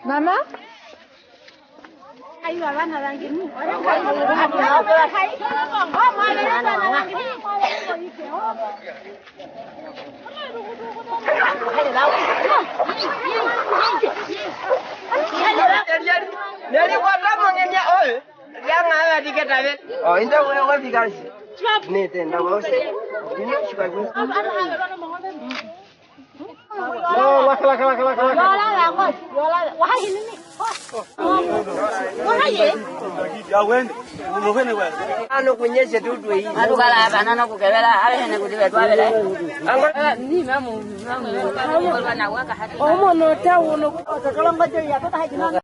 Mama? Ayo abana bangini. Ano kunyesha tu hii. Alugala banana kukebela abene kudibe twabele. Ni mamu. Kana waka hati. Omo no tawo no. Otakala mbaje ya kota haji.